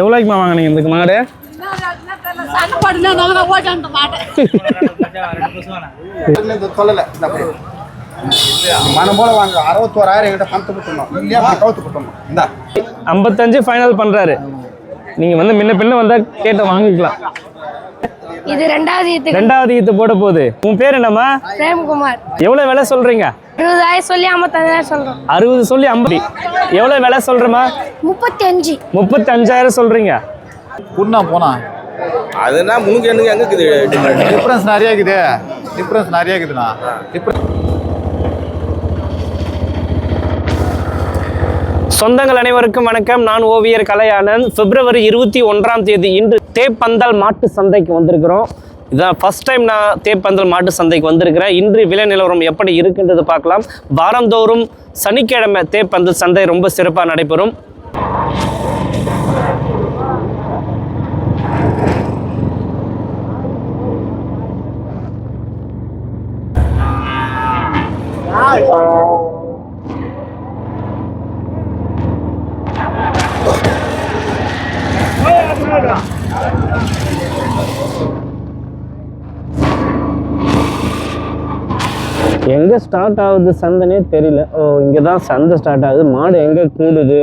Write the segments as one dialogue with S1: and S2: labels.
S1: எவ்வளோக்குமா வாங்கினீங்க இந்த மாடு?
S2: மனம் போல வாங்க 61,000 என்கிட்ட பணத்தை கொடுத்துடணும், இல்லையா கவுத்து கொடுத்துடணும். இந்த
S1: 55 ஃபைனல் பண்றாரு. நீங்க வந்து முன்ன பின்ன வந்தா கேட்ட வாங்கிக்கலாம்.
S3: இது
S1: ரெண்டாவது ஈத்து போட போகுது. உன் பேர் என்னம்மா?
S3: பிரேம்குமார்.
S1: எவ்வளவு விலை சொல்றீங்க?
S3: 60,000 சொல்லி 55,000 சொல்றோம்.
S1: 60 சொல்லி 50. எவ்வளவு விலை சொல்றமா?
S3: 35.
S1: 35,000 சொல்றீங்க.
S2: குண்ணா போனா
S4: அதுனா முனுக்கு எனக்கு எங்க இருக்குது
S2: டிஃபரன்ஸ் நிறைய இருக்குது. டிஃபரன்ஸ் நிறைய இருக்குதுண்ணா.
S1: சொந்தங்கள் அனைவருக்கும் வணக்கம். நான் ஓவியர் கலையானந்த். பிப்ரவரி 21ஆம் தேதி இன்று தேப்பந்தல் மாட்டு சந்தைக்கு வந்திருக்கிறோம். இதான் ஃபர்ஸ்ட் டைம் நான் தேப்பந்தல் மாட்டு சந்தைக்கு வந்திருக்கிறேன். இன்று விலை நிலவரம் எப்படி இருக்குன்றது பார்க்கலாம். வாரந்தோறும் சனிக்கிழமை தேப்பந்தல் சந்தை ரொம்ப சிறப்பாக நடைபெறும். எங்கே ஸ்டார்ட் ஆகுது சந்தைனே தெரியல. இங்கே தான் சந்தை ஸ்டார்ட் ஆகுது. மாடு எங்கே கூடுது,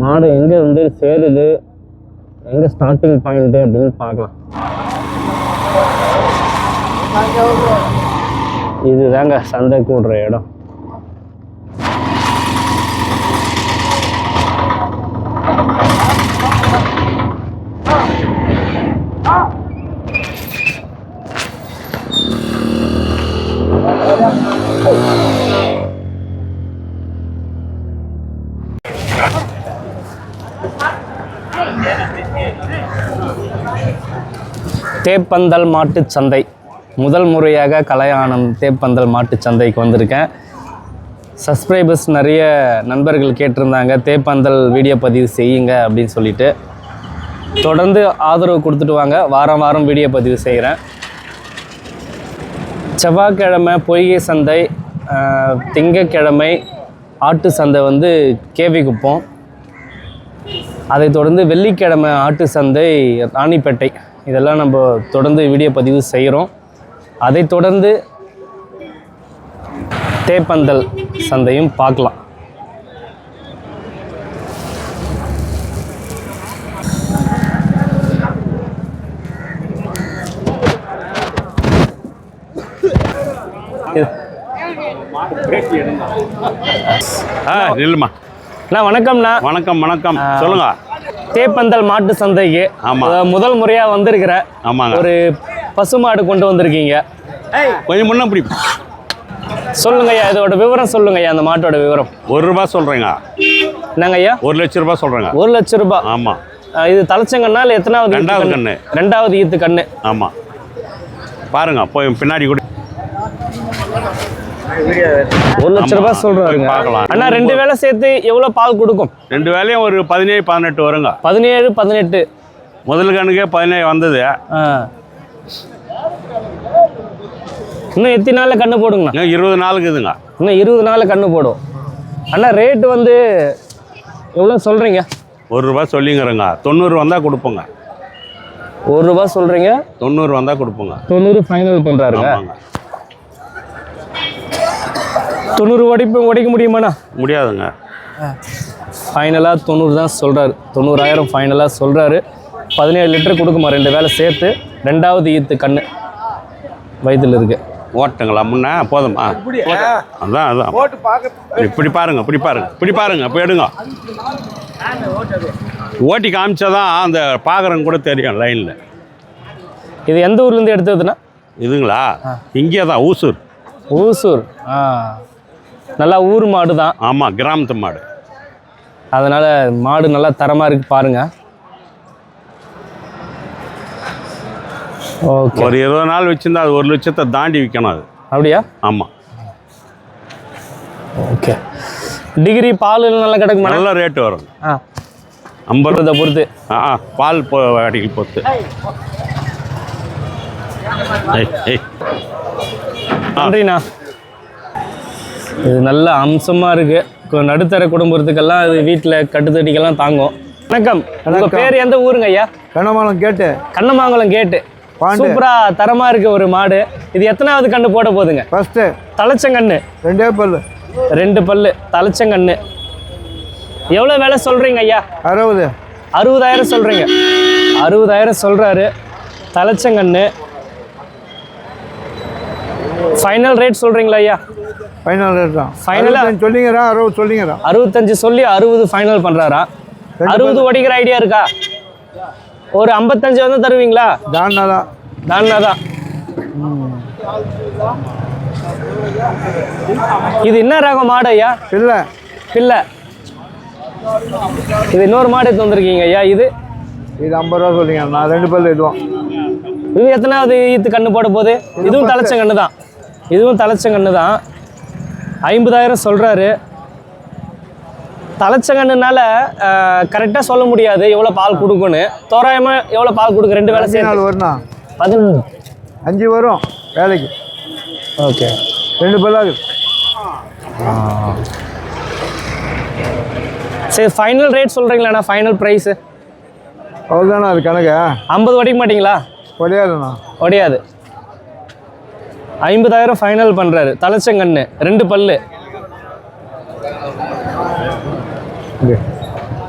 S1: மாடு எங்கே வந்து சேருது, எங்கே ஸ்டார்டிங் பாயிண்ட்டு அப்படின்னு பார்க்கலாம். இதுதாங்க சந்தை கூடுற இடம். தேப்பந்தல் மாட்டு சந்தை முதல் முறையாக கலையானந்த் தேப்பந்தல் மாட்டு சந்தைக்கு வந்திருக்கேன். சப்ஸ்கிரைபர்ஸ் நிறைய நண்பர்கள் கேட்டிருந்தாங்க தேப்பந்தல் வீடியோ பதிவு செய்யுங்க அப்படின்னு சொல்லிட்டு. தொடர்ந்து ஆதரவு கொடுத்துட்டு வாங்க. வாரம் வாரம் வீடியோ பதிவு செய்கிறேன். செவ்வாய்க்கிழமை பொய்கை சந்தை, திங்கக்கிழமை ஆட்டு சந்தை வந்து கேவி குப்பம். அதைத் தொடர்ந்து வெள்ளிக்கிழமை ஆட்டு சந்தை ராணிப்பேட்டை. இதெல்லாம் நம்ம தொடர்ந்து வீடியோ பதிவு செய்கிறோம். அதைத் தொடர்ந்து தேப்பந்தல் சந்தையும் பார்க்கலாம்.
S4: இல்லைம்மா.
S1: வணக்கம்ண்ணா.
S4: வணக்கம் வணக்கம். சொல்லுங்க.
S1: தேப்பந்தல் மாட்டு சந்தைக்கு முதல் முறையா வந்திருக்கிற.
S4: ஆமாங்க.
S1: ஒரு பசுமாடு கொண்டு வந்திருக்கீங்க.
S4: கொஞ்சம் முன்ன பிடி
S1: சொல்லுங்க ஐயா, இதோட விவரம் சொல்லுங்க ஐயா. அந்த மாட்டோட விவரம்.
S4: ₹1 சொல்றேங்க.
S1: என்னங்க ஐயா?
S4: ₹1,00,000 சொல்றேங்க.
S1: ₹1,00,000.
S4: ஆமா.
S1: இது தலைச்சங்கண்ணா இல்லை எத்தனாவது?
S4: ரெண்டாவது கண்ணு.
S1: ரெண்டாவது ஈத்து கண்ணு.
S4: ஆமா, பாருங்க போய் பின்னாடி கூட.
S1: ₹1,00,000 சொல்றாருங்க. அண்ணா ரெண்டு வேளை சேர்த்து எவ்வளவு பால் கொடுக்கும்?
S4: ரெண்டு வேலையும் ஒரு 17-18 வருங்க.
S1: 17-18.
S4: முதல் கண்ணுக்கே 17 வந்தது.
S1: இன்னும் எத்தனை நாள்ல கண்ணு போடுங்கண்ணா?
S4: இன்னும் 20 நாளுக்கு இதுங்க.
S1: இன்னும் 20 நாள்ல கண்ணு போடும். அண்ணா ரேட்டு வந்து எவ்வளவு சொல்றீங்க?
S4: ₹1 சொல்லிங்கிறங்க. 90 வந்தா கொடுப்போங்க.
S1: ₹1 சொல்றீங்க,
S4: 90 வந்தா கொடுப்போங்க.
S1: 90 ஃபைனல் பண்றாருங்க. 90 உடைக்க முடியுமாண்ணா?
S4: முடியாதுங்க.
S1: ஃபைனலாக 90 தான் சொல்கிறாரு. 90,000 ஃபைனலாக சொல்கிறாரு. 17 லிட்டர் கொடுக்குமா ரெண்டு வேலை சேர்த்து. ரெண்டாவது ஈத்து கண்ணு வயிற்றுல இருக்கு.
S4: ஓட்டுங்களா முன்ன போதுமா? அதான் அதான் இப்படி பாருங்க, இப்படி பாருங்க, இப்படி பாருங்க. இப்போ எடுங்க. ஓட்டி காமிச்சாதான் அந்த பார்க்குறவங்க கூட தெரியும் லைனில்.
S1: இது எந்த ஊர்லேருந்து எடுத்ததுன்னா?
S4: இதுங்களா இங்கே தான் ஊசூர்.
S1: ஊசூர். நல்லா ஊர் மாடு தான்.
S4: ஆமாம், கிராமத்து மாடு.
S1: அதனால் மாடு நல்லா தரமாக இருக்குது பாருங்கள். ஓகே.
S4: ஒரு 20 நாள் வச்சுருந்தா அது 1,00,000 தாண்டி விற்கணும் அது.
S1: அப்படியா?
S4: ஆமாம்.
S1: ஓகே. டிகிரி பால் நல்லா கிடைக்குமா?
S4: நல்ல ரேட்டு வரும்.
S1: 50 பொறுத்து.
S4: பால் அடிக்கல் பொறுத்து.
S1: நன்றிண்ணா. இது நல்ல அம்சமாக இருக்குது. நடுத்தர குடும்பத்துக்கெல்லாம் இது வீட்டில் கட்டுத்தடிக்கெல்லாம் தாங்கும். வணக்கம். உங்க பேர் எந்த ஊருங்க ஐயா?
S2: கண்ணமாலம் கேட்டு
S1: கண்ணமாங்குளம் கேட்டு.
S2: பாண்டு.
S1: சூப்பரா தரமா இருக்கு ஒரு மாடு. இது எத்தனாவது கண்ணு போட போகுதுங்க?
S2: ஃபர்ஸ்ட்டு
S1: தலைச்சங்கண்ணு.
S2: 2 பல்லு.
S1: 2 பல்லு தலைச்சங்கண்ணு. எவ்வளோ விலை சொல்றீங்க ஐயா?
S2: 60.
S1: 60,000 சொல்றீங்க. 60,000 சொல்றாரு. தலைச்சங்கண்ணு. ஃபைனல் ரேட் சொல்றீங்களா ஐயா?
S2: ஃபைனல் ரேட் தான்.
S1: ஃபைனலா
S2: சொல்லிங்கிறா 60 சொல்லிங்கிறா.
S1: 65 சொல்லி 60 ஃபைனல் பண்றாரா? 60 ஒடிக்கிற ஐடியா இருக்கா? ஒரு 55 வந்து தருவீங்களா?
S2: தானாதான்.
S1: தானாதான். இது என்ன ரகம் மாடு ஐயா?
S2: இல்லை
S1: பிள்ளை. இது இன்னொரு மாடு எடுத்து வந்திருக்கீங்க ஐயா. இது
S2: இது 50 ரூபா சொல்லிங்க. நான் 2 பல்லு இதுவும்.
S1: இது எத்தனாவது ஈத்து கண்ணு போட போகுது? இதுவும் தலைச்சங்கண்ணு தான். இதுவும் தலைச்சங்கண்ணு தான். 50,000 சொல்றாரு. தலைச்சங்கண்ணுனால கரெக்டாக சொல்ல முடியாது எவ்வளோ பால் கொடுக்குன்னு. தோராயமாக எவ்வளோ பால் கொடுக்கு? 2 வேலை
S2: 4 வரும்ண்ணா.
S1: 14.
S2: 5 வரும் வேலைக்கு.
S1: ஓகே.
S2: 2 பல்லாகுது.
S1: சரி, ஃபைனல் ரேட் சொல்கிறீங்களாண்ணா? ஃபைனல் ப்ரைஸு
S2: அவ்வளோதாண்ணா அது கணக்கு.
S1: 50 ஒடிக்க மாட்டிங்களா?
S2: ஒடையாதுண்ணா.
S1: ஒடையாது. 50,000 ஃபைனல் பண்ணுறாரு. தலைச்சங்கண்ணு 2 பல்லு.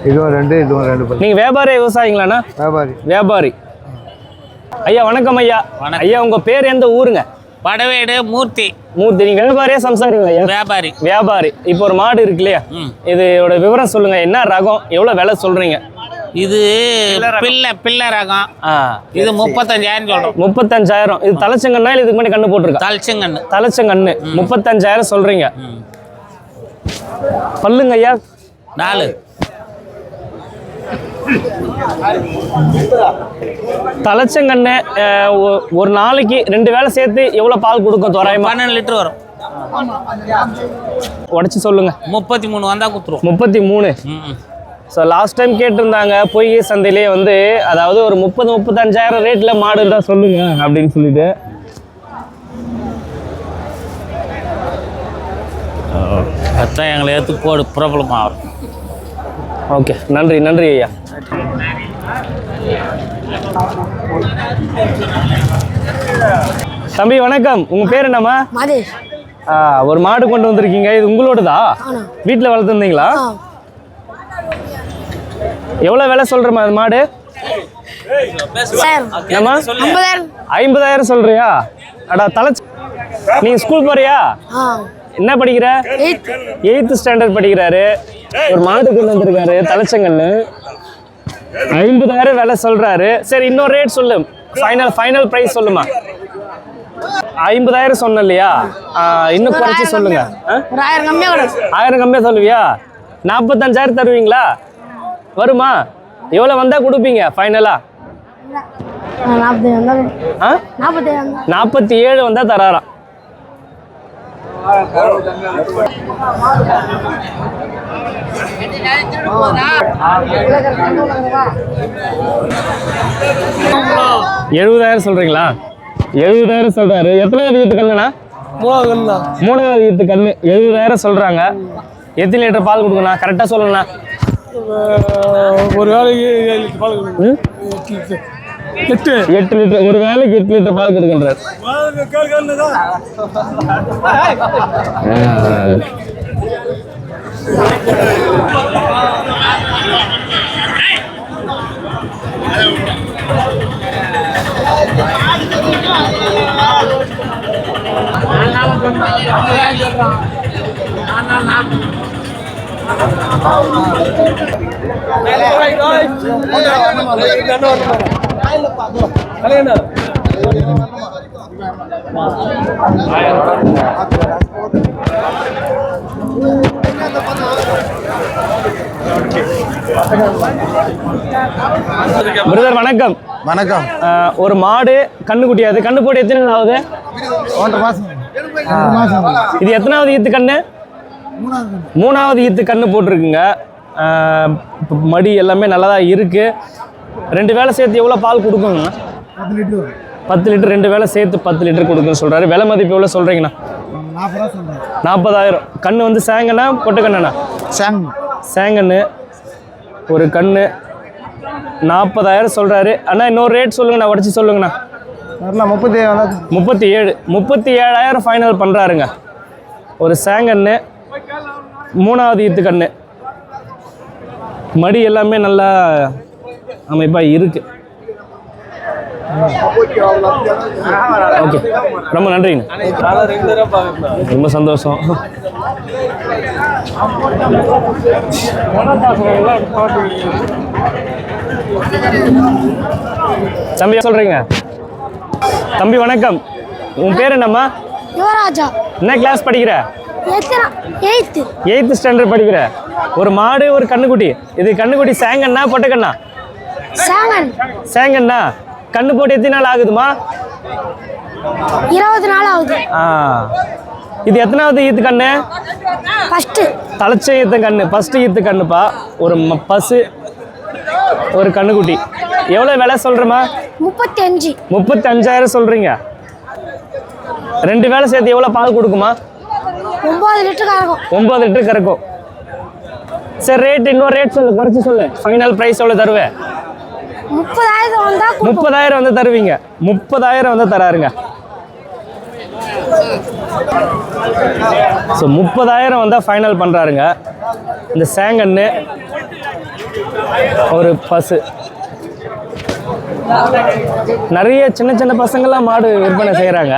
S2: இதுவும் 2 இதுவும் 2 பல்லு.
S1: நீங்கள் வியாபாரி விவசாயிங்களாண்ணா?
S2: வியாபாரி.
S1: வியாபாரி. ஐயா வணக்கம் ஐயா. ஐயா உங்கள் பேர் எந்த ஊருங்க?
S5: வடவேடு மூர்த்தி.
S1: மூர்த்தி. நீங்கள் வியாபாரியா சம்சாரிங்களா ஐயா?
S5: வியாபாரி.
S1: வியாபாரி. இப்போ ஒரு மாடு இருக்கு இல்லையா, இதோட விவரம் சொல்லுங்க. என்ன ரகம், எவ்வளோ விலை சொல்றீங்க?
S5: இது பிள்ளை ரகம். இது 35,000 சொல்றோம்.
S1: 35,000. இது தலைச்சங்கண்ணா இல்லை இதுக்கு முன்னாடி கண்ணு போட்டிருக்கா?
S5: தலைச்சங்கண்ணு.
S1: தலைச்சங்கண்ணு. 35,000 சொல்றீங்க. பல்லுங்க ஐயா?
S5: 4.
S1: தலைச்சங்கண்ணு ஒரு நாளைக்கு 2 வேளை சேர்த்து எவ்வளோ பால் கொடுக்கும் தோராயமா?
S5: 12 லிட்டர் வரும்.
S1: உடச்சி சொல்லுங்க.
S5: 33 வந்தா குத்துரும்.
S1: 33. ஸோ லாஸ்ட் டைம் கேட்டிருந்தாங்க பொய் சந்தையிலே வந்து, அதாவது ஒரு 30-35,000 ரேட்டில் மாடு இருந்தால் சொல்லுங்க அப்படின்னு சொல்லிட்டு.
S5: அதான் எங்களை ஏற்று போடு ப்ராப்ளம் ஆகும்.
S1: ஓகே, நன்றி நன்றி ஐயா. தம்பி வணக்கம். உங்க பேர் என்னம்மா?
S3: மதேஷ்.
S1: ஒரு மாடு கொண்டு வந்திருக்கீங்க. இது உங்களோடதா? வீட்டில் வளர்த்துருந்தீங்களா? எவ்வளோ விலை சொல்கிறமா அது மாடு? என்னம்மா? 50,000 சொல்றியா? அடா தலை. நீ ஸ்கூல் போறியா? என்ன படிக்கிற? 8th ஸ்டாண்டர்ட் படிக்கிறாரு. ஒரு மாடு கொண்டு வந்திருக்காரு தலைச்சங்கன்னு. 50,000 விலை சொல்றாரு. சரி, இன்னொரு ரேட் சொல்லு. ஃபைனல் ப்ரைஸ் சொல்லுமா? 50,000 சொன்ன இல்லையா? இன்னும் குறைச்சி சொல்லுங்க. 1000 கம்மியாக சொல்லுவியா? 45,000 தருவீங்களா? வருமா? எவ்வளோ வந்தால் கொடுப்பீங்க ஃபைனலா? 47 வந்தால் தராராம். $70,000 சொல்றீங்களா? 70,000 சொல்றாரு. எத்தனாவது ஈத்து கண்ணுண்ணா? 3வது ஈத்து கண்ணு. 70,000 சொல்றாங்க. எத்தனை லிட்டர் பால் கொடுக்கணும் கரெக்டாக சொல்லணும்ண்ணா?
S6: ஒரு வேலைக்கு 7 லிட்டர் பால் கொடுக்கணும்.
S1: 8 லிட்டர். ஒரு வேலைக்கு 8 லிட்டர் பால் கொடுக்கின்றார். பிரதர் வணக்கம்.
S2: வணக்கம்.
S1: ஒரு மாடு கண்ணுக்குட்டி. அது கண்ணு போட்டு எத்தனை நாள் ஆகுது?
S2: 1.5 மாதம்.
S1: இது எத்தனாவது ஈத்து கண்ணு? 3வது ஈத்து கண்ணு போட்டிருக்குங்க. மடி எல்லாமே நல்லா தான் இருக்கு. 2 வேளை சேர்த்து எவ்வளோ பால் கொடுக்குங்க?
S2: 10 லிட்டர்.
S1: 10 லிட்டர். 2 வேளை சேர்த்து 10 லிட்டர் கொடுக்குன்னு சொல்றாரு. விலை மதிப்பு எவ்வளோ சொல்றீங்கண்ணா? 40,000. கண்ணு வந்து சேங்கண்ணா பொட்டு கண்ணண்ணா? சேங்கண்ணு. ஒரு கண்ணு 40,000 சொல்கிறாரு. அண்ணா இன்னொரு ரேட் சொல்லுங்கண்ணா, உடச்சி சொல்லுங்கண்ணா.
S2: வரலாம்
S1: 37 37,000 ஃபைனல் பண்ணுறாருங்க. ஒரு சேங்கண்ணு, 3வது ஈத்து கண்ணு, மடி எல்லாமே நல்லா அமைப்பாக இருக்கு. ஓகே, ரொம்ப நன்றிங்க, ரொம்ப சந்தோஷம். தம்பி சொல்றீங்க? தம்பி வணக்கம், உன் பேர் என்னம்மா?
S3: யுவராஜா.
S1: என்ன கிளாஸ் படிக்கிற?
S3: 8th
S1: ஸ்டாண்டர்ட் படிக்கிற. ஒரு மாடு, ஒரு கண்ணுக்குட்டி. இது கண்ணுக்குட்டி சேங்கண்ணா பொட்டக்கண்ணா? சேங்கண்ணா. கண்ணு போட்டு எத்தனை நாள் ஆகுதுமா?
S3: 20 நாள் ஆகுது.
S1: இது எத்தனாவது ஈத்து கண்ணு?
S3: ஃபர்ஸ்ட்
S1: தலைச்ச ஈத்து கண்ணு, ஃபர்ஸ்ட் ஈத்து கண்ணுப்பா. ஒரு பசு, ஒரு கண்ணுக்குட்டி. எவ்வளோ விலை சொல்கிறேம்மா?
S3: 35,000
S1: சொல்கிறீங்க. 2 வேலை சேர்த்து எவ்வளோ பால் கொடுக்குமா?
S3: 9 லிட்டர் கறக்கும்.
S1: 9 லிட்டர் கறக்கும். சரி, ரேட் இன்னொரு ரேட் சொல்லு, குறைச்சி சொல்லு. ஃபைனல் ப்ரைஸ் எவ்வளோ தருவேன்? 30,000 வந்து தருவீங்க. 30,000 வந்து தராருங்க. ஸோ 30,000 வந்தால் ஃபைனல் பண்ணுறாருங்க. இந்த சேங்கண்ணு, ஒரு பசு. நிறைய சின்ன சின்ன பசங்கள்லாம் மாடு விற்பனை செய்கிறாங்க.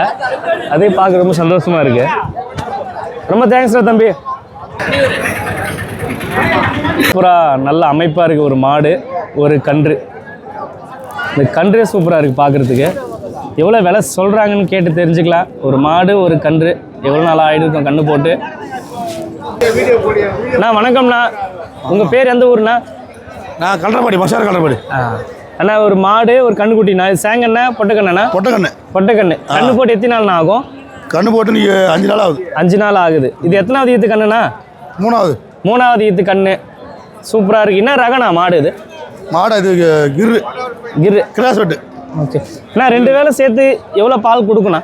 S1: அதே பார்க்க ரொம்ப சந்தோஷமாக இருக்குது. ரொம்ப தேங்க்ஸ்டா தம்பி. சூப்பராக நல்ல அமைப்பாக இருக்குது. ஒரு மாடு, ஒரு கன்று. இந்த கன்றே சூப்பராக இருக்குது பார்க்குறதுக்கு. எவ்வளோ விலை சொல்கிறாங்கன்னு கேட்டு தெரிஞ்சுக்கலாம். ஒரு மாடு, ஒரு கன்று. எவ்வளோ நாள் ஆகிடுக்கும் கன்று போட்டு. அண்ணா வணக்கம்ண்ணா, உங்கள் பேர் எந்த ஊருண்ணா?
S7: நான் கல்றபாடி, மசார் கல்றபாடி.
S1: அண்ணா ஒரு மாடு, ஒரு கண்ணுக்குட்டிண்ணா. இது சேங்கண்ணா பொட்டக்கண்ணா? பொட்டக்கண்ணு. கண்ணு போட்டு எத்தனை நாள்ண்ணா ஆகும்?
S7: கண்ணு போட்டு நீ 5 நாள் ஆகுது.
S1: 5 நாள் ஆகுது. இது எத்தனாவது ஈத்து கண்ணுண்ணா? 3வது ஈத்து கண்ணு. சூப்பராக இருக்குது. என்ன ரகண்ணா மாடு இது?
S7: மாடு இது கிரு கிராஸ் வெட்டு.
S1: ஓகே அண்ணா, 2 வேலை சேர்த்து எவ்வளோ பால் கொடுக்குண்ணா?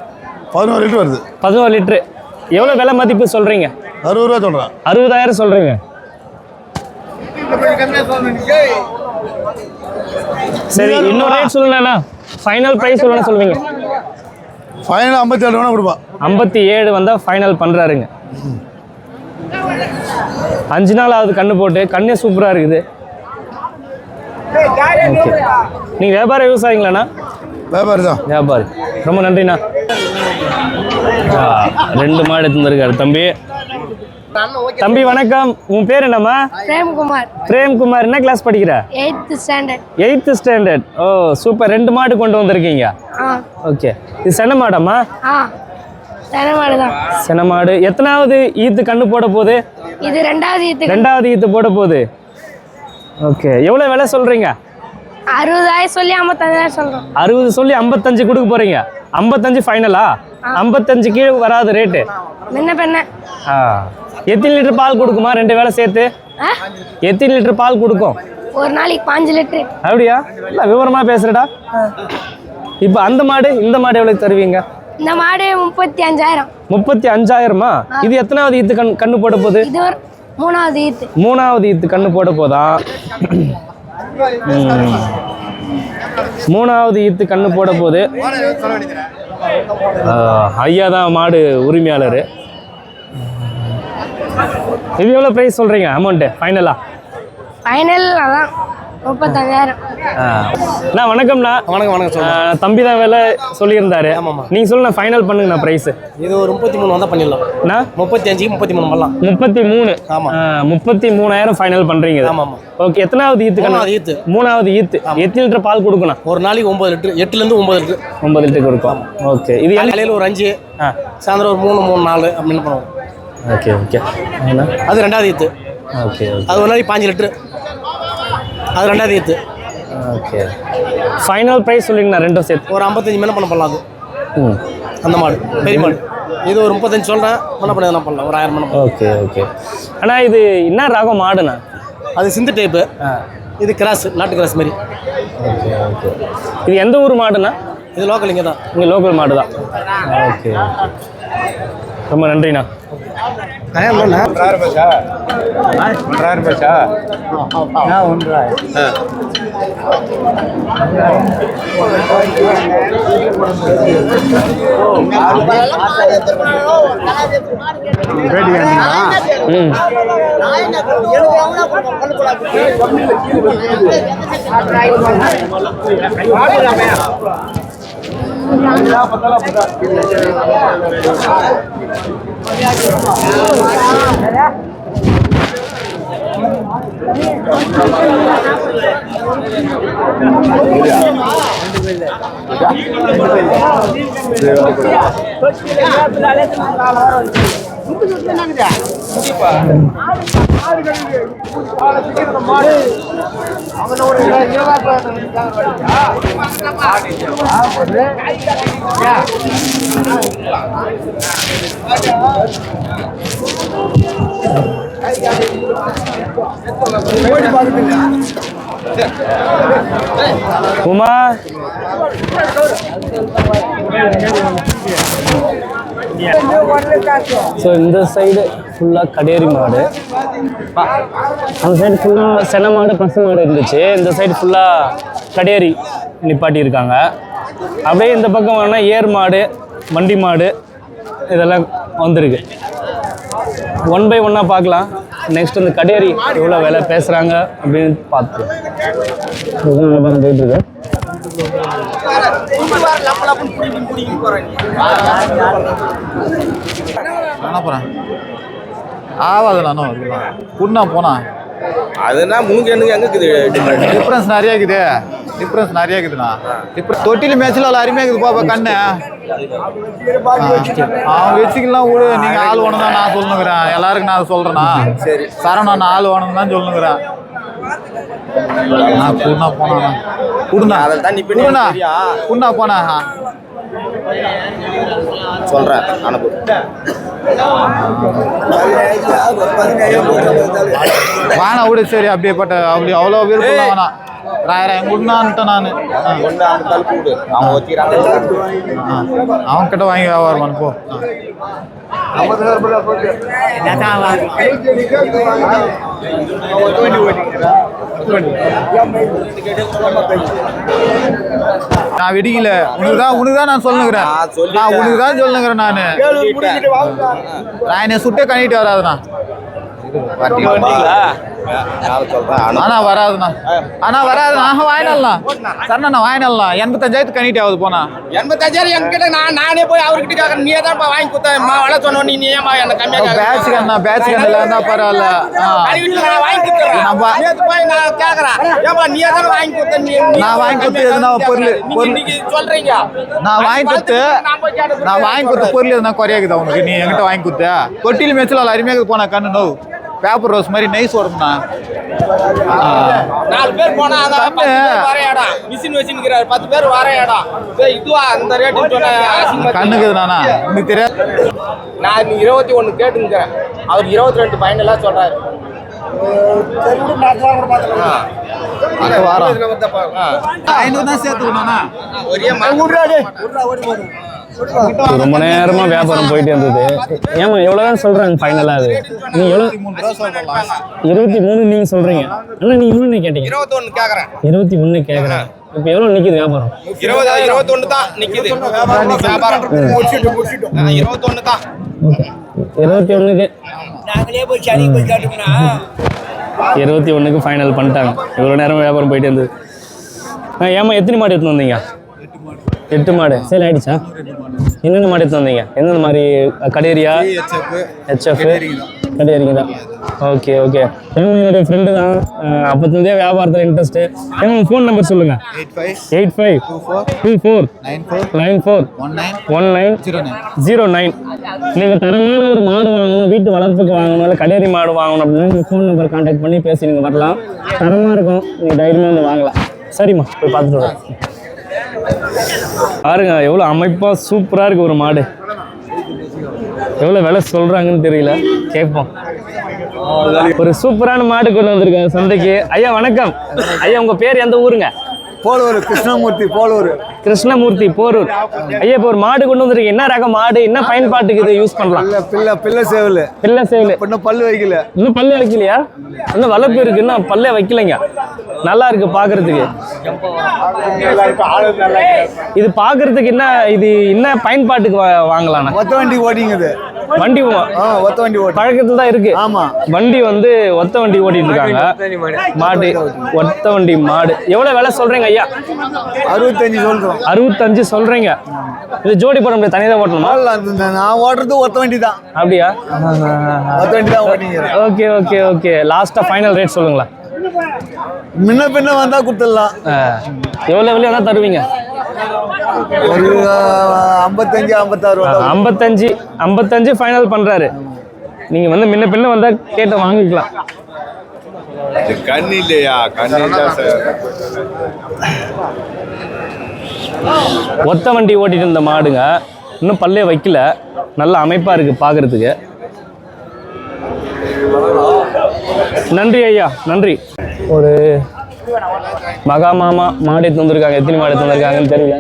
S7: 11 லிட்டர் வருது.
S1: 11 லிட்டரு. எவ்வளோ விலை மதிப்பு சொல்கிறீங்க?
S7: 60 ரூபா சொல்கிறேன்.
S1: 60,000 சொல்கிறீங்க. சரி, இன்னொரு ரேட் சொல்லுண்ணா. ஃபைனல் ப்ரைஸ் எவ்வளோ சொல்லுவீங்க?
S7: ஃபைனல் 57 ரூபா கொடுப்பா.
S1: 57 வந்தால் ஃபைனல் பண்ணுறாருங்க. 5 நாள் ஆகுது கண்ணு போட்டு. கண்ணே சூப்பராக இருக்குது. ஓகே, நீங்கள் வியாபார விவசாயிங்களாண்ணா?
S7: வியாபாரி தான்.
S1: வியாபாரி. ரொம்ப நன்றிண்ணா. 2 மாடு எடுத்துருக்காரு தம்பி. தம்பி வணக்கம், உன் பேர் என்னம்மா? பிரேம்குமார். என்ன கிளாஸ் படிக்கிற? 8th standard. ஓ சூப்பர். 2 மாடு கொண்டு வந்திருக்கீங்க. ஓகே, இது சென மாடம்மா? சென மாடு. எத்தனாவது ஈத்து கண்ணு போட போகுது?
S3: இது
S1: 2வது ஈத்து போட போகுது. ஓகே, எவ்வளோ விலை சொல்கிறீங்க?
S3: 60,000 சொல்லி 55,000 சொல்கிறோம்.
S1: 60 சொல்லி 55 கொடுக்க போகிறீங்க. 55 ஃபைனலா? 55 கீழே வராது ரேட்டு.
S3: என்ன பண்ண?
S1: எத்தனை லிட்டர் பால் கொடுக்குமா 2 வேலை சேர்த்து? எத்தனை லிட்டர் பால் கொடுக்கும்?
S3: ஒரு நாளைக்கு 5 லிட்டர்.
S1: அப்படியா? இல்லை விவரமாக பேசுகிறடா. இப்போ அந்த மாடு, இந்த மாடு எவ்வளோ தருவீங்க?
S3: இந்த மாடு 35,000.
S1: 35,000மா? இது எத்தனாவது ஈத்து கண்ணு போட போகுது?
S3: இது ஒரு 3வது ஈத்து.
S1: 3வது ஈத்து கண்ணு போட போதா? 3வது ஈத்து கண்ணு போட போகுது. ஐயா தான் மாடு உரிமையாளர். இது எவ்வளோ ப்ரைஸ் சொல்கிறீங்க அமௌண்ட்டு ஃபைனலாக?
S3: ஃபைனல் அதான் 35,000.
S1: அண்ணா வணக்கம்ண்ணா.
S8: வணக்கம்.
S1: தம்பி தான் வேலை சொல்லியிருந்தாரு. நீங்கள் சொல்லுண்ணா, ஃபைனல் பண்ணுங்கண்ணா ப்ரைஸு.
S8: இது ஒரு 33 வந்தால் பண்ணிடலாம்.
S1: அண்ணா
S8: 35க்கு 33 பண்ணலாம்.
S1: 33.
S8: ஆமாம்.
S1: 33,000 ஃபைனல் பண்ணுறீங்க.
S8: ஆமாம்.
S1: ஓகே, எத்தனாவது ஈத்து கண்ணு? 3வது ஈத்து. எத்தனை லிட்டர் பால் கொடுக்கணும்?
S8: ஒரு நாளைக்கு 9 லிட்டர், 8லேருந்து 9 லிட்டர்.
S1: 9 லிட்டர் கொடுக்கும். ஓகே, இது
S8: காலையில் ஒரு 5, சாயந்தரம் ஒரு 3, 4 அப்படின்னு பண்ணுவோம்.
S1: Okay okay.
S8: அது 2வது ஈத்து.
S1: Okay okay.
S8: அது ஒரு நாளைக்கு 5 லிட்டர். அது 2வது ஈத்து.
S1: ஓகே, ஃபைனல் ப்ரைஸ் சொல்லிங்கண்ணா 2 சேர்த்து?
S8: ஒரு 55 மேலே பண்ணலாம். அது அந்த மாடு பெரிய மாடு. இது ஒரு 35 சொல்கிறேன், பண்ண பண்ணலாம். ஒரு 1000 பண்ண.
S1: Okay okay. அண்ணா இது என்ன ரகம் மாடுண்ணா?
S8: அது சிந்து டைப்பு. இது கிராஸ், நாட்டு கிராஸ் மாதிரி.
S1: Okay okay. இது எந்த ஊர் மாடுண்ணா?
S8: இது லோக்கல், இங்கே தான்.
S1: இங்கே லோக்கல் மாடு தான். ஓகே, ரொம்ப நன்றிண்ணா. உமா ஸோ இந்த சைடு ஃபுல்லாக கடேரி மாடு, அந்த சைடு ஃபுல்லாக சென மாடு பசு மாடு இருந்துச்சு. இந்த சைடு ஃபுல்லாக கடேரி நிப்பாட்டி இருக்காங்க. அப்படியே இந்த பக்கம் வேணால் ஏர் மாடு, வண்டி மாடு இதெல்லாம் வந்திருக்கு. 1 by 1 பார்க்கலாம். நெக்ஸ்ட் இந்த கடேரி எவ்வளோ விலை பேசுகிறாங்க அப்படின்னு பார்த்துக்கலாம். போயிட்டுருக்கு.
S7: ஆவாது நானும் புண்ணா போனா
S8: அதுனா மூணு எண்ணுக்கு எங்க இருக்குது
S7: டிஃப்ரென்ஸ் நிறைய இருக்குது. டிஃப்ரென்ஸ் நிறைய இருக்குதுண்ணா. இப்போ தொட்டில் மேட்ச்சில் அருமையாக இருக்குது பாப்பா கண்ணு. அவன் வச்சுக்கலாம் விடு. நீங்கள் ஆள் வேணும் தான் நான் சொல்லுங்கிறேன். எல்லாருக்கும் நான் சொல்கிறேண்ணா. சரி சரவணா ஆள் வேணும் தான் சொல்லுங்கிறேன். நான் புண்ணா போனா புண்ணா புண்ணா புண்ணா போனா
S8: சொல்றேன் அனுப்பு.
S7: வானா விடு. சரி அப்படியே பட்ட அப்படி அவ்வளோ விருப்பம் வேணாம். ராயிரம் குண்ணான்ட்டேன் நான். அவன் கிட்ட வாங்கி வியாபாரம் போ. நான் வெடிக்கல. உனக்கு தான் நான் சொல்லுங்கிறேன். நான் உனக்கு தான் சொல்லுங்கிறேன். நான் என்னை சுட்டே கணிட்டு வராதுண்ணா. ஆனா வராதுண்ணா. வாங்கிடலாம் சரணா வாங்கிடலாம். 85,000 கணிட்டு ஆகுது போனா.
S8: 85,000 என்கிட்ட நானே போய் அவர்கிட்ட நீ தான் வாங்கி கொடுத்த வள சொன்ன நீ ஏமா என்ன கம்மியா
S7: பேட்ச் கண்ணா இருந்தா பரவாயில்ல.
S8: நான் வாங்கி கொடுத்துறேன். நான் கேக்குறேன் ஏமா நீ தான் வாங்கி கொடுத்த.
S7: நான் வாங்கி கொடுத்து எதுனா பொருள்
S8: நீங்க சொல்றீங்க.
S7: நான் வாங்கி கொடுத்த பொருள் எதுனா குறையாக்குதா உனக்கு? நீ என்கிட்ட வாங்கி கொடுத்த தொட்டில் மேட்ச்ல அருமையாக போனா கண்ணு நோ பேப்பர் ரோஸ் மாதிரி நைஸ் ஓடும்ண்ணா.
S8: 4 பேர் போனா வரையாடா மிஷின் வச்சுக்கிறாரு. 10 பேர் வரையாடா. இதுவா அந்த ரேட்
S7: கண்ணுக்கு நானா உனக்கு தெரியாது.
S8: நான் 21 கேட்டுங்கிறேன். அவர் 22 ஃபைனலா சொல்றாரு.
S1: ரொம்ப நேரமா வியாபாரம் போயிட்டு இருந்தது. ஏமா எவ்வளவுதான் சொல்றாங்க ஃபைனலா? அது நீ எவ்வளவு 23 நீங்க சொல்றீங்க. ஆனா நீ எவ்வளவு கேட்டீங்க?
S8: 21 கேக்குறேன்.
S1: 23 கேக்குறேன். இப்ப எவ்வளவு நிக்குது வியாபாரம்?
S8: 21 தான் நிக்குது வியாபாரம். 21 தான்.
S1: 21க்கு நாங்களே போய் சரி போய் காட்டுறோம்னா 21க்கு ஃபைனல் பண்ணிட்டாங்க. இவ்வளவு நேரம் வியாபாரம் போயிட்டு இருந்தது. ஏமா எத்தனை மாடு எடுத்துன்னு வந்தீங்க? 8 மாடு சேல் ஆயிடுச்சா? என்னென்ன மாடு எடுத்து வந்தீங்க? எந்தெந்த மாதிரி? கடேரியா, ஹெச்எஃப் கடேரிங்க தான். Okay okay. என்னுடைய ஃப்ரெண்டு தான். அப்போத்துலேருந்தே வியாபாரத்தில் இன்ட்ரெஸ்ட்டு. எங்கள் ஃபோன் நம்பர் சொல்லுங்கள். 8524941909. நீங்கள் தரமான ஒரு மாடு வாங்கணும், வீட்டு வளர்ப்புக்கு வாங்கணும், இல்லை கடேரி மாடு வாங்கணும் அப்படின்னா ஃபோன் நம்பர் கான்டாக்ட் பண்ணி பேசி நீங்கள் வரலாம். தரமாக இருக்கும். நீங்கள் தைரியமாக வந்து வாங்கலாம். சரிம்மா போய் பார்த்துட்டு வரேன். பாருங்க எவ்வளோ அமைப்பாக சூப்பராக இருக்குது ஒரு மாடு. எவ்வளோ விலை சொல்கிறாங்கன்னு தெரியல, கேட்போம். ஒரு சூப்பரான மாடு கொண்டு வந்திருக்காங்க சந்தைக்கு. ஐயா வணக்கம். ஐயா உங்கள் பேர் எந்த ஊருங்க?
S7: போலூர் கிருஷ்ணமூர்த்தி போலூர்.
S1: கிருஷ்ணமூர்த்தி போரூர். ஐயா இப்போ ஒரு மாடு கொண்டு வந்திருக்கீங்க. என்ன ரக மாடு, என்ன பயன்பாட்டுக்கு இதை யூஸ் பண்ணலாம்?
S7: பிள்ளை சேவல்.
S1: பிள்ளை சேவல்.
S7: இன்னும் பல்லு வைக்கல.
S1: இன்னும் பல்லே வைக்கலையா? இன்னும் வளர்ப்பு இருக்கு, இன்னும் பல்லே வைக்கலைங்க. நல்லா இருக்கு பாக்குறதுக்கு. இது பாக்குறதுக்கு என்ன பயன்பாட்டுக்கு வாங்கலாம்?
S7: ஒத்த வண்டி ஓட்டிங்குது.
S1: வண்டி
S7: ஒத்த வண்டி ஓட்டி
S1: பழக்கத்துல தான் இருக்கு.
S7: ஆமா,
S1: வண்டி வந்து ஒத்த வண்டி ஓட்டிட்டு இருக்காங்க. மாடு ஒத்த வண்டி மாடு. எவ்வளவு விலை சொல்றீங்க ஐயா?
S7: 65 சொல்றோம்.
S1: 65 சொல்றீங்க. இது ஜோடி போட முடியாது, தனியாக ஓட்டணுமா?
S7: நான் ஓட்டுறது ஒத்த வண்டி தான்.
S1: அப்படியா?
S7: ஒத்த வண்டி தான் ஓட்டிங்கிறேன்.
S1: Okay okay okay. லாஸ்டா ஃபைனல் ரேட் சொல்லுங்களா?
S7: முன்ன பின்ன வந்தா கொடுத்துடலாம்.
S1: எவ்வளவு விலை வேணா தருவீங்க?
S7: ஒரு 55 56.
S1: 55 ஃபைனல் பண்றாரு. நீங்க வந்து முன்ன பின்ன வந்தா கேட்டு வாங்கிக்கலாம்.
S9: கண்ணு இல்லையா? கண்ணு
S1: ஒத்த வண்டி ஓட்டிட்டு இருந்த மாடுங்க, இன்னும் பல்லே வைக்கல. நல்ல அமைப்பா இருக்கு பாக்குறதுக்கு. நன்றி ஐயா, நன்றி. ஒரு மகா மாமா மாடு எடுத்து வந்திருக்காங்க. எத்தனை மாடு எடுத்து வந்திருக்காங்கன்னு தெரியல.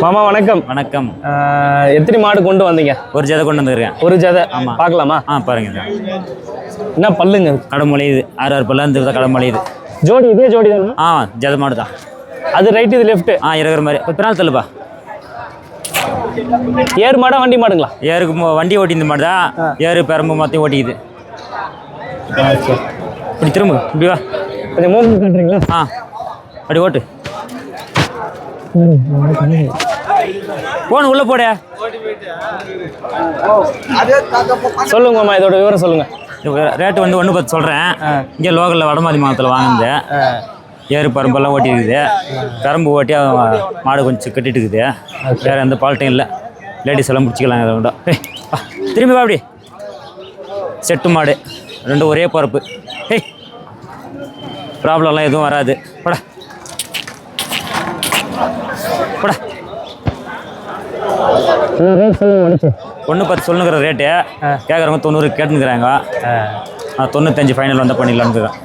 S1: மாமா வணக்கம்.
S5: வணக்கம்.
S1: எத்தனை மாடு கொண்டு வந்தீங்க?
S5: ஒரு ஜதை கொண்டு வந்துருக்கேன்.
S1: ஒரு ஜதை.
S5: ஆமாம்.
S1: பார்க்கலாமா?
S5: பாருங்க.
S1: என்ன பல்லுங்க?
S5: கடமொழியுது. 6 பல்லு அந்த கடமொழியுது.
S1: ஜோடி இதே ஜோடி தானே?
S5: ஜதை மாடு தான்.
S1: அது ரைட், இது லெஃப்ட்.
S5: இருக்கிற மாதிரி. இப்போ பின்னால் தள்ளுப்பா.
S1: ஏறு மாடா வண்டி மாடுங்களா?
S5: ஏருக்கு வண்டி ஓட்டி இந்த மாடு தான். ஏறு பெரம்பு மாற்றி ஓட்டிக்குது. இப்படி திரும்ப, இப்படி வா.
S1: கொஞ்சம் மூவ் பண்ணுறீங்களா?
S5: அப்படி ஓட்டு. போன உள்ள போட.
S1: சொல்லுங்க மாமா, இதோட விவரம் சொல்லுங்க.
S5: ரேட்டு வந்து 1.10 சொல்கிறேன். இங்கே லோக்கலில் வடமாதி மாவட்டத்தில் வாங்கினது. ஏறு பரம்பெல்லாம் ஓட்டி இருக்குது. கரும்பு ஓட்டி மாடு கொஞ்சம் கட்டிட்டு இருக்குது. வேறு எந்த பால்ட்டையும் இல்லை. லேடிஸ் எல்லாம் பிடிச்சிக்கலாம். அதை உண்டா. திரும்பி வா. அப்படி செட்டு மாடு, ரெண்டும் ஒரே பரப்பு. ப்ராப்ளம்லாம் எதுவும் வராது. போடா போடா. 1.10 சொல்லுங்கிற ரேட்டு. கேட்குறவங்க 90 கேட்டுங்கிறாங்க. 95 ஃபைனல் வந்தால் பண்ணிடலான்னு இருக்கேன்.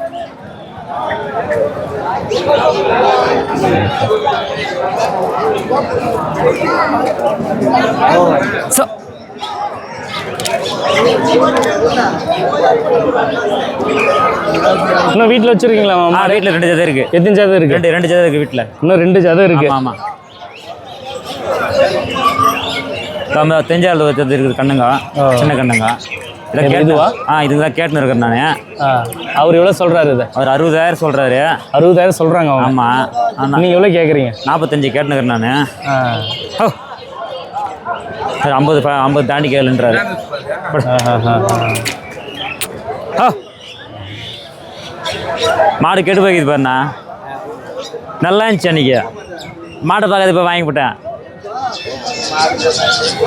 S1: இன்னும் வீட்டில் வச்சிருக்கீங்களா மாமா?
S5: வீட்டில் 2 ஜதை இருக்கு.
S1: எத்தனை ஜதை இருக்கு?
S5: 2 ஜதை இருக்கு வீட்டில்.
S1: இன்னும் 2 ஜதை இருக்கு.
S5: ஆமாம். தெஞ்சால் ஜதை இருக்குது. கண்ணுங்க, சின்ன கண்ணுங்க.
S1: இதுவா?
S5: இதுதான் கேட்டுன்னு இருக்கேன் நான்.
S1: அவர் எவ்வளோ சொல்றாரு? இது
S5: அவர் 60,000 சொல்றாரு.
S1: 60,000 சொல்றாங்க.
S5: ஆமாம்.
S1: நீங்கள் எவ்வளோ கேட்குறீங்க?
S5: 45 கேட்டுன்னு இருக்கேன் நான். 50 தாண்டி கேளுன்றாரு. மாடு கெட்டு போய்க்குது பாருண்ணா. நல்லா இருந்துச்சு அன்றைக்கி. மாட்டை பார்க்காத இப்போ வாங்கி போட்டேன்.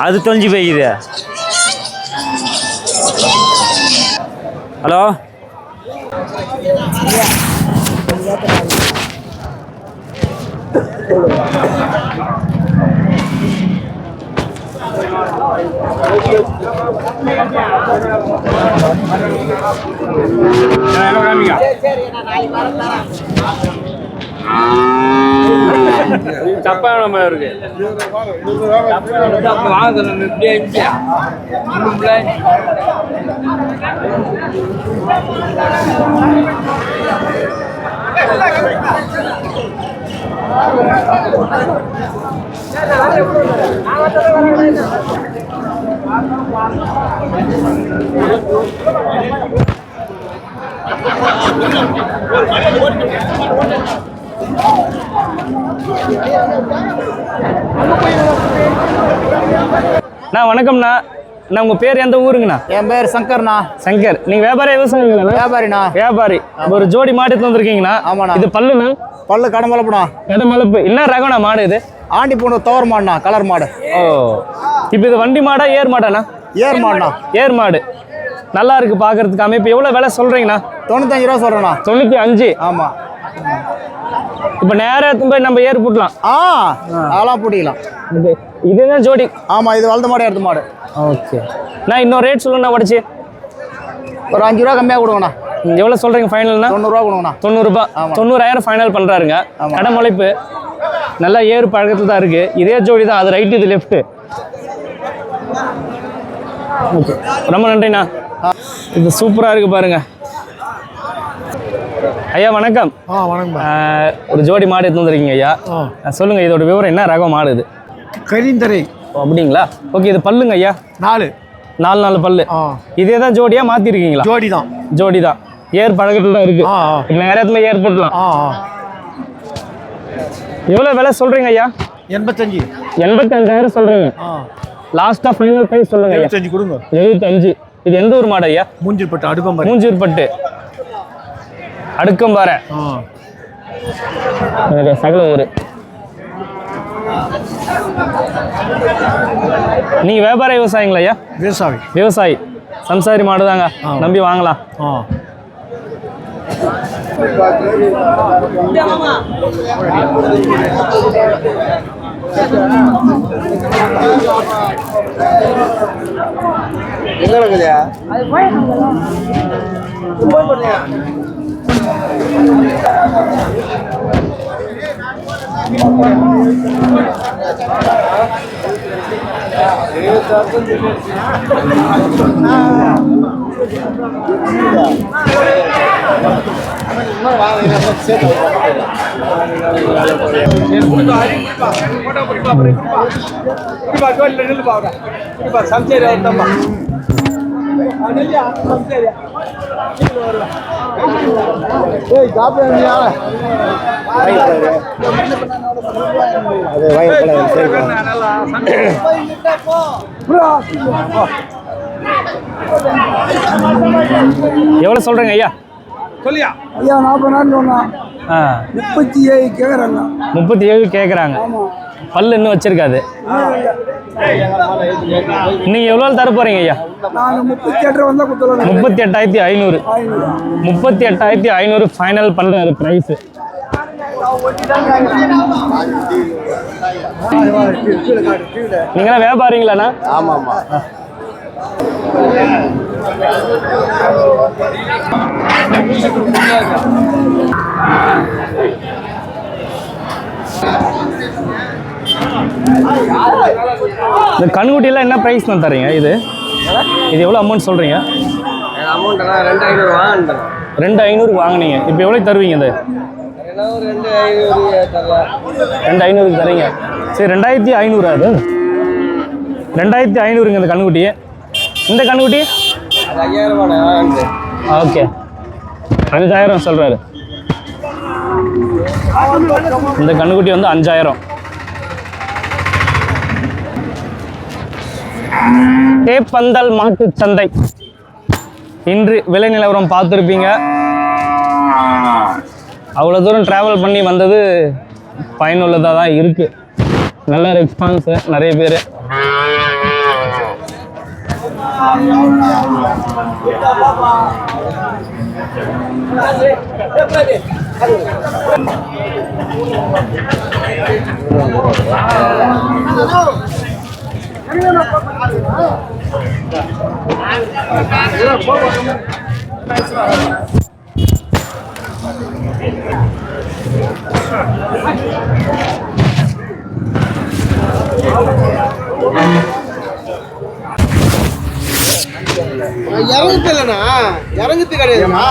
S5: அது தொலைஞ்சு போய்க்குது. ஹலோ,
S1: தப்பான மாதிரி இருக்கு. வணக்கம்ண்ணா. உங்க பேர் எந்த ஊருங்கண்ணா?
S8: என் பேர் சங்கர்ண்ணா.
S1: சங்கர். நீங்க வியாபாரி விவசாயிங்களா?
S8: வியாபாரிண்ணா.
S1: வியாபாரி. ஒரு ஜோடி மாடு எடுத்து வந்திருக்கீங்கண்ணா.
S8: ஆமாண்ணா.
S1: இது பல்லுண்ணா?
S8: பல்லு கடமலப்புண்ணா.
S1: கடமலப்பு. என்ன ரகம்ண்ணா மாடு இது?
S8: ஆண்டி பூண்டு தோர் மாடுண்ணா, கலர் மாடு.
S1: ஓ, இப்போ இது வண்டி மாடா ஏர் மாடாண்ணா?
S8: ஏர் மாடுண்ணா.
S1: ஏர் மாடு. நல்லா இருக்கு பாக்குறதுக்கு. அமைப்பு எவ்வளவு விலை சொல்றீங்கண்ணா?
S8: 95 ரூபா சொல்றேண்ணா.
S1: 95.
S8: ஆமா.
S1: இப்போ நேரா எடுத்து போய் நம்ம ஏர் போட்டலாம்.
S2: அதெல்லாம் பிடிக்கலாம்.
S1: இதுதான் ஜோடி.
S2: ஆமாம், இது வளர்ந்த மாடு எடுத்த மாடு.
S1: ஓகே, நான் இன்னொரு ரேட் சொல்லுண்ணா உடச்சி.
S2: ஒரு 5 ரூபா கம்மியாக கொடுங்கண்ணா.
S1: எவ்வளோ சொல்கிறீங்க ஃபைனல்னா?
S2: 90 ரூபா கொடுங்கண்ணா.
S1: 90 ரூபா. 90,000 ஃபைனல் பண்ணுறாருங்க. கடை முளைப்பு நல்லா ஏறு பழக்கத்தில் தான் இருக்குது. இதே ஜோடி தான், அது ரைட்டு இது லெஃப்ட்டு. ஓகே, ரொம்ப நன்றிண்ணா. இது சூப்பராக இருக்குது பாருங்க. ஐயா வணக்கம்.
S6: வணக்கம்.
S1: ஒரு ஜோடி மாடு எடுத்து வந்துருக்கீங்க ஐயா. சொல்லுங்கள், இதோட விவரம் என்ன ரகம் மாடு இது?
S6: கரிந்தரை.
S1: அப்படிங்களா? ஓகே, இது பல்லுங்க ஐயா? 4 பல்லு. இதே தான் ஜோடியா மாற்றிருக்கீங்களா?
S6: ஜோடி தான்.
S1: ஜோடி தான். ஏர் பழக்கத்தில் தான் இருக்குது. நேரத்தில் ஏர் போட்டலாம். எவ்வளோ விலை சொல்கிறீங்க ஐயா? 85,000 சொல்கிறீங்க. லாஸ்ட்டாக ஃபைனல் ப்ரைஸ் சொல்லுங்க ஐயா.
S6: 75 கொடுங்க.
S1: 75. இது எந்த ஊர் மாடு ஐயா?
S6: மூஞ்சில்பட்டு அடுக்கம்பாறை.
S1: மூஞ்சில்பட்டு அடுக்கம்பாறை. சகல ஊர். நீங்க வியாபார விவசாயிங்களா ஐயா? விவசாயி. சம்சாரி மாடு தாங்க, நம்பி வாங்கலாம்.
S2: எங்க இருக்குதுயா?
S1: எவ்வளோ சொல்கிறீங்க ஐயா?
S6: சொல்லியா ஐயா? 40,000 சொன்னா. 37 கேட்குறாங்க.
S1: 37 கேட்குறாங்க. பல்லு இன்னும் வச்சிருக்காது. நீங்கள் எவ்வளோ தர போகிறீங்க ஐயா?
S6: நான் 38 வந்தால் கொடுத்துருவேன்.
S1: 38,500. 38,500 ஃபைனல் பண்ணுறாரு ப்ரைஸு. நீங்களாம் வியாபாரிங்களாண்ணா?
S2: ஆமாம்.
S1: இந்த கண்ணுக்குட்டியெல்லாம் என்ன ப்ரைஸ் தான் தரீங்க? இது எவ்வளோ அமௌண்ட் சொல்கிறீங்க?
S8: அமௌண்ட் 2,500 வாங்கினேன்.
S1: 2,500 வாங்கினீங்க. இப்போ எவ்வளோ தருவீங்க? இது 2,500 தரீங்க. சரி, 2,500 அது 2,500ங்க இந்த கண்ணுக்குட்டி. இந்த கண்ணுக்குட்டி
S8: 5,000.
S1: ஓகே, 5,000 சொல்கிறாரு. இந்த கண்ணுக்குட்டி வந்து 5,000. தேப்பந்தல் மாட்டு சந்தை இன்று விலை நிலவரம் பார்த்துருப்பீங்க. அவ்வளோ தூரம் ட்ராவல் பண்ணி வந்தது பயனுள்ளதாக தான் இருக்குது. நல்ல ரெஸ்பான்ஸு, நிறைய பேர்.
S8: இறங்குதுலண்ணா, இறங்குது கிடையாதுண்ணா.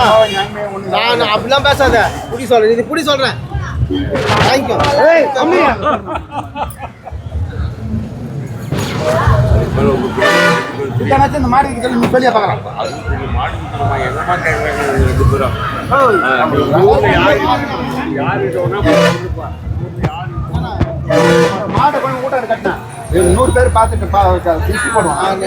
S8: நான் அப்படிலாம் பேசாத. புடி சொல்றேன், இது புடி சொல்றேன். வாங்கிக்கோ.
S2: இந்த மாடு சொல்லியா பார்க்கலாம். மாட்டை கொஞ்சம் கூட்டம் கட்டினேன். 100 பேர் பார்த்துட்டு போடுவான்.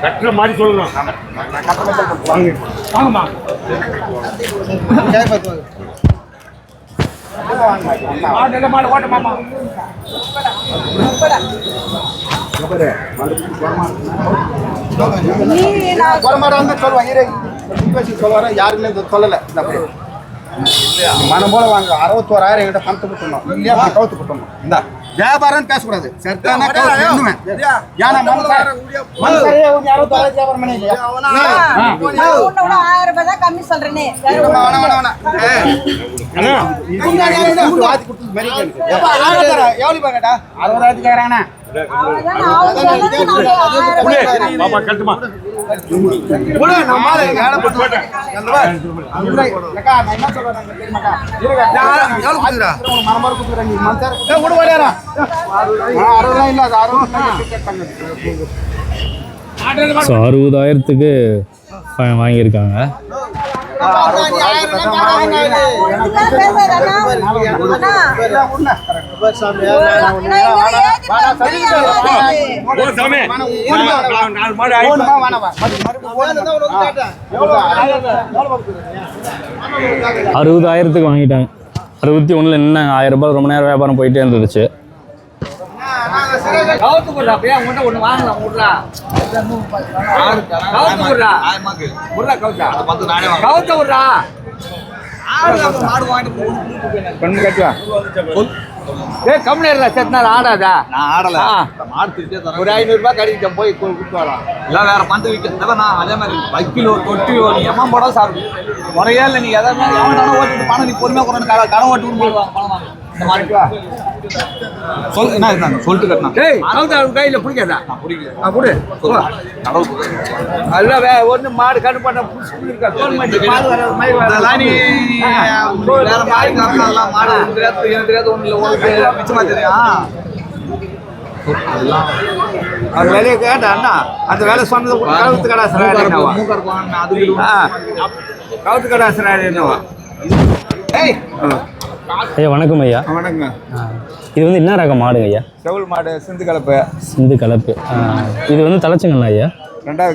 S4: கட்டுற மாதிரி சொல்லணும்.
S8: வாங்கம்மா.
S2: சொல்லுவாரு யாருமே சொல்லல மனம் போல வாங்க 61,000 என்கிட்ட பணத்தை கொடுத்துடணும் இல்லையா அப்படி கவுத்து கொடுத்துடணும் இந்த வியாபாரம் பேசக்கூடாது சரித்தானா ஏன்னா மனசாரே 61,000 வியாபாரம் பண்ணி இல்லையா
S10: 1000 ரூபாய் தான் கம்மி சொல்றேனே
S2: எவ்வளவு பாக்கட்டா 60,000 கேக்குறாங்கண்ணா
S1: ஸோ 60,000க்கு வாங்கியிருக்காங்க. $60,000க்கு வாங்கிட்டாங்க. 61ல் என்ன 1000 ரூபாய் ரொம்ப நேரம் வியாபாரம் போயிட்டே இருந்துச்சு.
S7: ஆடாதா நான் ஆடல ஒரு 500 ரூபாய் கடிக்கிட்ட போய் கொடுத்துடலாம் இல்லை வேற பந்து விற்க அதே மாதிரி வக்கீலோ தொட்டியோ நீ எம்மன் போட சாப்பிடு முறையே இல்லை நீ எதாவது ஓட்டிட்டு பணம் நீ பொறுமையாக கூட கடன் ஓட்டு போடுவாங்க பணம் வாங்க இந்த மாதிரி சொல் என்ன இருந்தாங்க சொல்லிட்டு கட்டணும் கையில் பிடிக்காதா பிடிக்கல பிடி அதெல்லாம் ஒன்று மாடு கட்டு பண்ண இருக்கா வேற மாடு காரணம் மாடு எனக்கு தெரியாது ஒன்றும் இல்லை மிச்சமா தெரியும் அது வேலையை கேட்டா அண்ணா அந்த வேலை சொன்னது கவுத்து கடாசுரா கவுத்து கடாசுரா என்னவா
S1: ஐயா வணக்கம் ஐயா.
S7: வணக்கங்க.
S1: இது வந்து என்ன ரகம் மாடுங்க ஐயா?
S7: செவல் மாடு சிந்து கலப்பு.
S1: சிந்து கலப்பு. இது வந்து தலைச்சங்கண்ணா ஐயா? ரெண்டாவது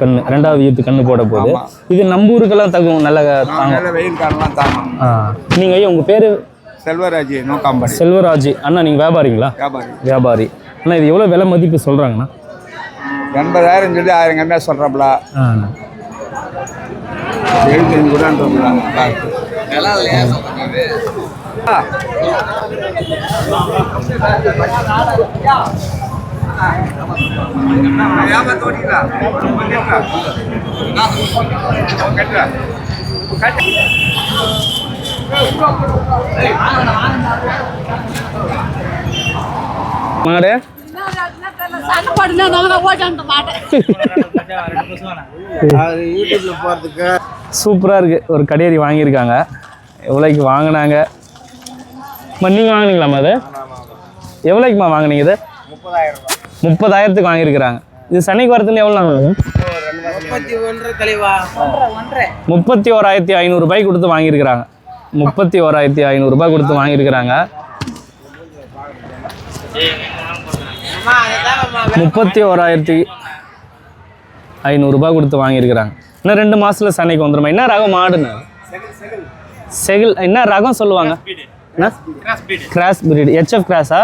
S1: கண்ணு ரெண்டாவது ஈத்து கண்ணு போட போகுது. இது நம்ம ஊருக்கெல்லாம் தகும் நல்ல
S7: வெயில் காலம்லாம் தாங்கும்.
S1: நீங்கள் ஐயா உங்கள் பேர்?
S7: செல்வராஜ் நோக்காம்பாடி.
S1: செல்வராஜ் அண்ணா. நீங்கள் வியாபாரிங்களா? வியாபாரி அண்ணா. இது எவ்வளோ விலை மதிப்பு சொல்கிறாங்கண்ணா?
S7: 80,000 சொல்லி 1000 கம்மியாக சொல்கிறாப்புல. 75 கூட
S1: மாடு சூப்பராக இருக்குது. ஒரு கடையரி வாங்கியிருக்காங்க. எவ்வளோக்கு வாங்கினாங்க? நீங்கள் வாங்கினீங்களாம்மா? அது எவ்வளோக்குமா வாங்கினீங்க? இது 30,000க்கு வாங்கியிருக்கிறாங்க. இது சனிக்கு வரத்துன்னு எவ்வளோ ஆகும்? 31,500 ரூபாய் கொடுத்து வாங்கியிருக்கிறாங்க. 31,500 ரூபாய் கொடுத்து வாங்கியிருக்கிறாங்க. 31,500 ரூபாய் கொடுத்து வாங்கியிருக்கிறாங்க. இன்னும் 2 மாதத்தில் சனைக்கு வந்துடுமா? என்ன ரகம் மாடுன்னு? செகில். என்ன ரகம் சொல்லுவாங்க? Cross breed. HF கிராஸா?